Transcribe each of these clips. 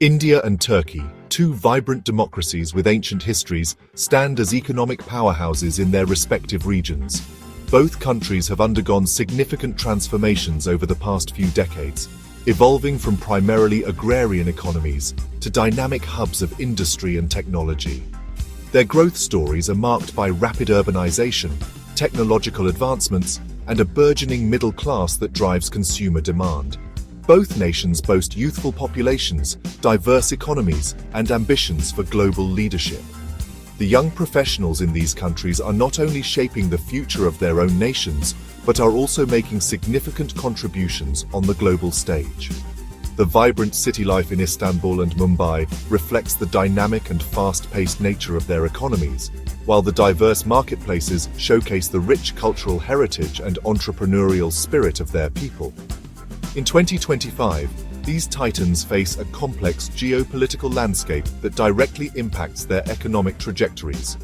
India and Turkey, two vibrant democracies with ancient histories, stand as economic powerhouses in their respective regions. Both countries have undergone significant transformations over the past few decades, evolving from primarily agrarian economies to dynamic hubs of industry and technology. Their growth stories are marked by rapid urbanization, technological advancements, and a burgeoning middle class that drives consumer demand. Both nations boast youthful populations, diverse economies, and ambitions for global leadership. The young professionals in these countries are not only shaping the future of their own nations, but are also making significant contributions on the global stage. The vibrant city life in Istanbul and Mumbai reflects the dynamic and fast-paced nature of their economies, while the diverse marketplaces showcase the rich cultural heritage and entrepreneurial spirit of their people. In 2025, these titans face a complex geopolitical landscape that directly impacts their economic trajectories.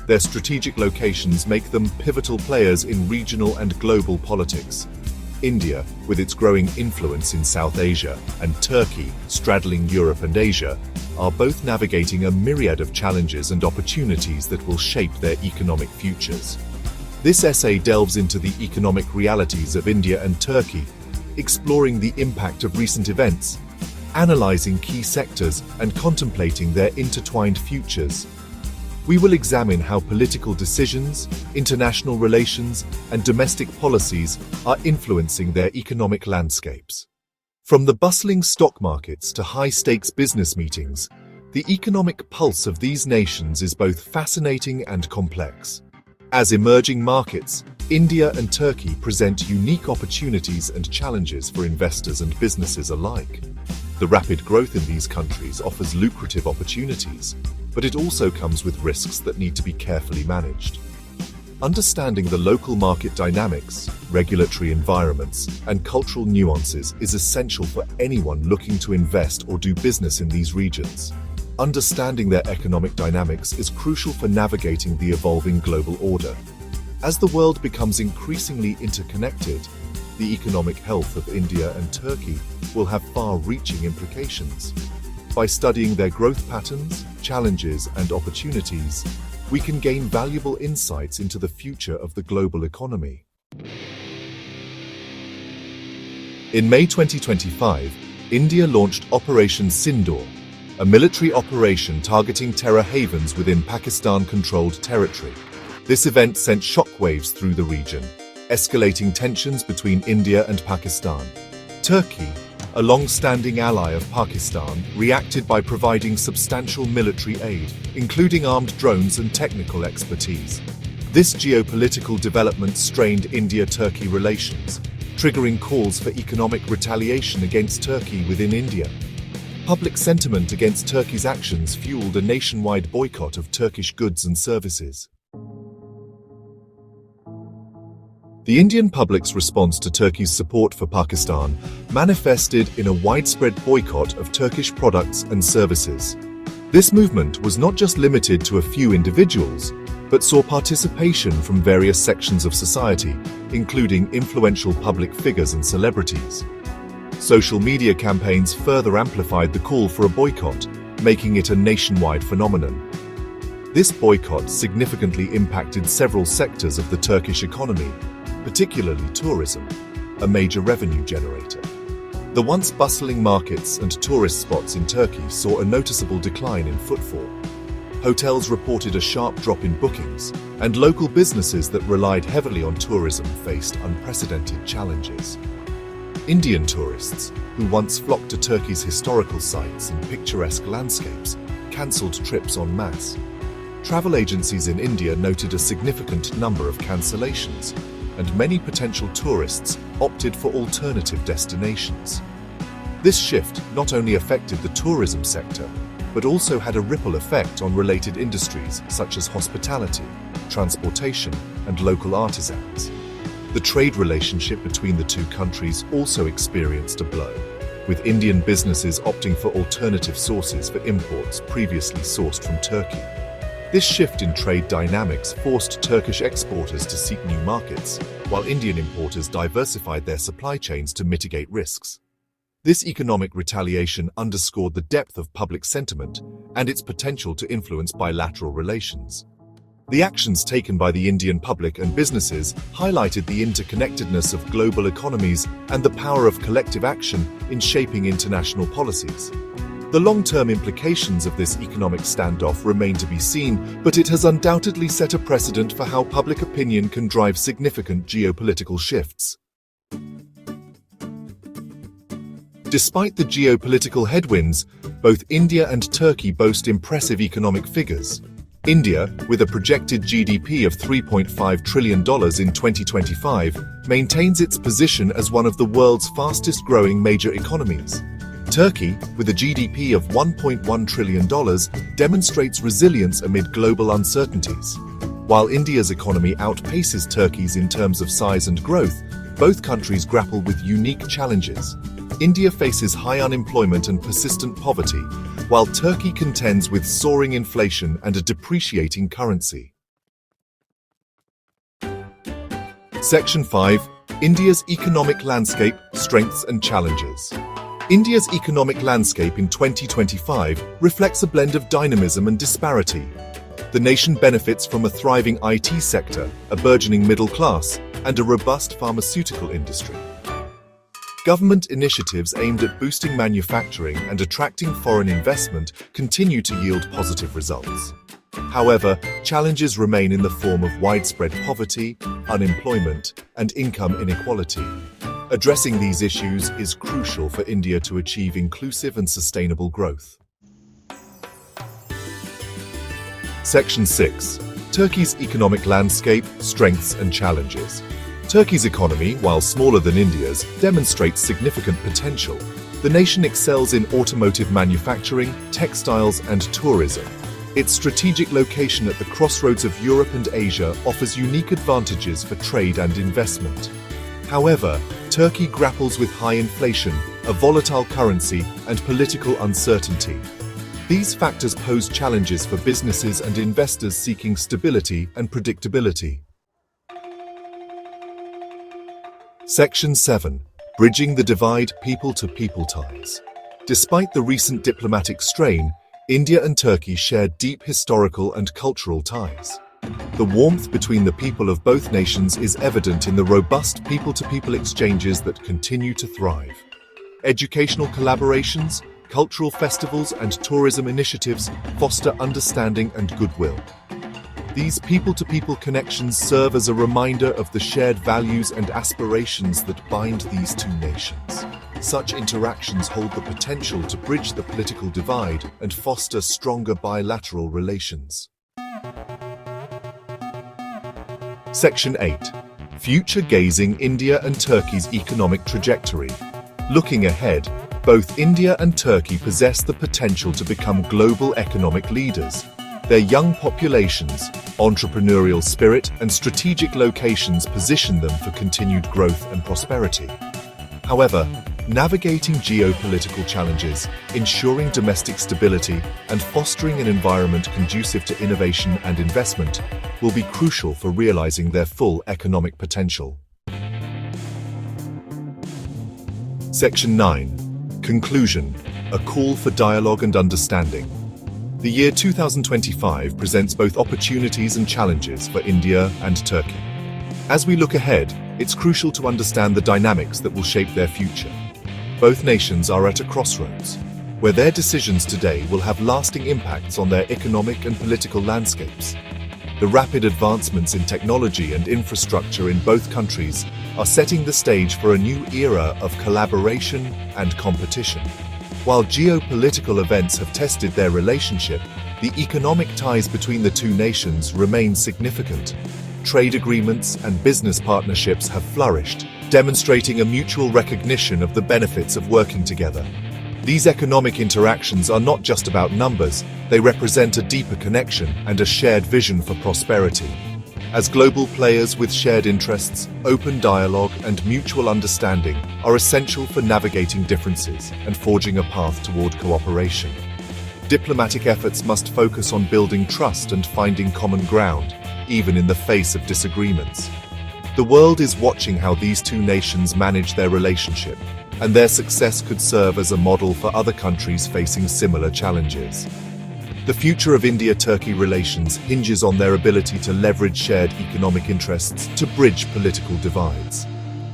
Their strategic locations make them pivotal players in regional and global politics. India, with its growing influence in South Asia, and Turkey, straddling Europe and Asia, are both navigating a myriad of challenges and opportunities that will shape their economic futures. This essay delves into the economic realities of India and Turkey, exploring the impact of recent events, analyzing key sectors, and contemplating their intertwined futures. We will examine how political decisions, international relations, and domestic policies are influencing their economic landscapes. From the bustling stock markets to high-stakes business meetings, the economic pulse of these nations is both fascinating and complex. As emerging markets, India and Turkey present unique opportunities and challenges for investors and businesses alike. The rapid growth in these countries offers lucrative opportunities, but it also comes with risks that need to be carefully managed. Understanding the local market dynamics, regulatory environments, and cultural nuances is essential for anyone looking to invest or do business in these regions. Understanding their economic dynamics is crucial for navigating the evolving global order. As the world becomes increasingly interconnected, the economic health of India and Turkey will have far-reaching implications. By studying their growth patterns, challenges, and opportunities, we can gain valuable insights into the future of the global economy. In May 2025, India launched Operation Sindoor, a military operation targeting terror havens within Pakistan-controlled territory. This event sent shockwaves through the region, escalating tensions between India and Pakistan. Turkey, a long-standing ally of Pakistan, reacted by providing substantial military aid, including armed drones and technical expertise. This geopolitical development strained India-Turkey relations, triggering calls for economic retaliation against Turkey within India. Public sentiment against Turkey's actions fueled a nationwide boycott of Turkish goods and services. The Indian public's response to Turkey's support for Pakistan manifested in a widespread boycott of Turkish products and services. This movement was not just limited to a few individuals, but saw participation from various sections of society, including influential public figures and celebrities. Social media campaigns further amplified the call for a boycott, making it a nationwide phenomenon. This boycott significantly impacted several sectors of the Turkish economy, particularly tourism, a major revenue generator. The once bustling markets and tourist spots in Turkey saw a noticeable decline in footfall. Hotels reported a sharp drop in bookings, and local businesses that relied heavily on tourism faced unprecedented challenges. Indian tourists, who once flocked to Turkey's historical sites and picturesque landscapes, cancelled trips en masse. Travel agencies in India noted a significant number of cancellations, and many potential tourists opted for alternative destinations. This shift not only affected the tourism sector, but also had a ripple effect on related industries such as hospitality, transportation, and local artisans. The trade relationship between the two countries also experienced a blow, with Indian businesses opting for alternative sources for imports previously sourced from Turkey. This shift in trade dynamics forced Turkish exporters to seek new markets, while Indian importers diversified their supply chains to mitigate risks. This economic retaliation underscored the depth of public sentiment and its potential to influence bilateral relations. The actions taken by the Indian public and businesses highlighted the interconnectedness of global economies and the power of collective action in shaping international policies. The long-term implications of this economic standoff remain to be seen, but it has undoubtedly set a precedent for how public opinion can drive significant geopolitical shifts. Despite the geopolitical headwinds, both India and Turkey boast impressive economic figures. India, with a projected GDP of $3.5 trillion in 2025, maintains its position as one of the world's fastest-growing major economies. Turkey, with a GDP of $1.1 trillion, demonstrates resilience amid global uncertainties. While India's economy outpaces Turkey's in terms of size and growth, both countries grapple with unique challenges. India faces high unemployment and persistent poverty, while Turkey contends with soaring inflation and a depreciating currency. Section 5. India's Economic Landscape, Strengths and Challenges. India's economic landscape in 2025 reflects a blend of dynamism and disparity. The nation benefits from a thriving IT sector, a burgeoning middle class, and a robust pharmaceutical industry. Government initiatives aimed at boosting manufacturing and attracting foreign investment continue to yield positive results. However, challenges remain in the form of widespread poverty, unemployment, and income inequality. Addressing these issues is crucial for India to achieve inclusive and sustainable growth. Section 6. Turkey's Economic Landscape, Strengths and Challenges. Turkey's economy, while smaller than India's, demonstrates significant potential. The nation excels in automotive manufacturing, textiles, and tourism. Its strategic location at the crossroads of Europe and Asia offers unique advantages for trade and investment. However, Turkey grapples with high inflation, a volatile currency, and political uncertainty. These factors pose challenges for businesses and investors seeking stability and predictability. Section 7. Bridging the Divide, People-to-People Ties. Despite the recent diplomatic strain, India and Turkey share deep historical and cultural ties. The warmth between the people of both nations is evident in the robust people-to-people exchanges that continue to thrive. Educational collaborations, cultural festivals, and tourism initiatives foster understanding and goodwill. These people-to-people connections serve as a reminder of the shared values and aspirations that bind these two nations. Such interactions hold the potential to bridge the political divide and foster stronger bilateral relations. Section 8. Future-gazing India and Turkey's economic trajectory. Looking ahead, both India and Turkey possess the potential to become global economic leaders. Their young populations, entrepreneurial spirit, and strategic locations position them for continued growth and prosperity. However, navigating geopolitical challenges, ensuring domestic stability, and fostering an environment conducive to innovation and investment will be crucial for realizing their full economic potential. Section 9. Conclusion. A call for dialogue and understanding. The year 2025 presents both opportunities and challenges for India and Turkey. As we look ahead, it's crucial to understand the dynamics that will shape their future. Both nations are at a crossroads, where their decisions today will have lasting impacts on their economic and political landscapes. The rapid advancements in technology and infrastructure in both countries are setting the stage for a new era of collaboration and competition. While geopolitical events have tested their relationship, the economic ties between the two nations remain significant. Trade agreements and business partnerships have flourished, demonstrating a mutual recognition of the benefits of working together. These economic interactions are not just about numbers, they represent a deeper connection and a shared vision for prosperity. As global players with shared interests, open dialogue and mutual understanding are essential for navigating differences and forging a path toward cooperation. Diplomatic efforts must focus on building trust and finding common ground, even in the face of disagreements. The world is watching how these two nations manage their relationship, and their success could serve as a model for other countries facing similar challenges. The future of India-Turkey relations hinges on their ability to leverage shared economic interests to bridge political divides.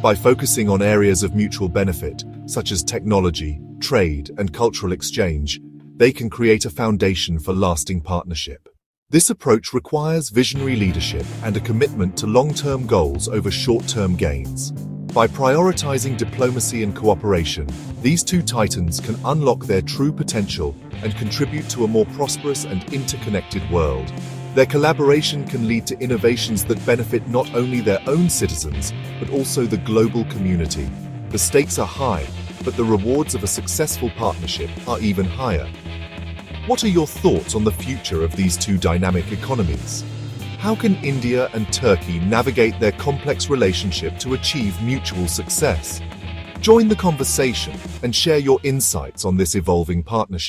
By focusing on areas of mutual benefit, such as technology, trade, and cultural exchange, they can create a foundation for lasting partnership. This approach requires visionary leadership and a commitment to long-term goals over short-term gains. By prioritizing diplomacy and cooperation, these two titans can unlock their true potential and contribute to a more prosperous and interconnected world. Their collaboration can lead to innovations that benefit not only their own citizens, but also the global community. The stakes are high, but the rewards of a successful partnership are even higher. What are your thoughts on the future of these two dynamic economies? How can India and Turkey navigate their complex relationship to achieve mutual success? Join the conversation and share your insights on this evolving partnership.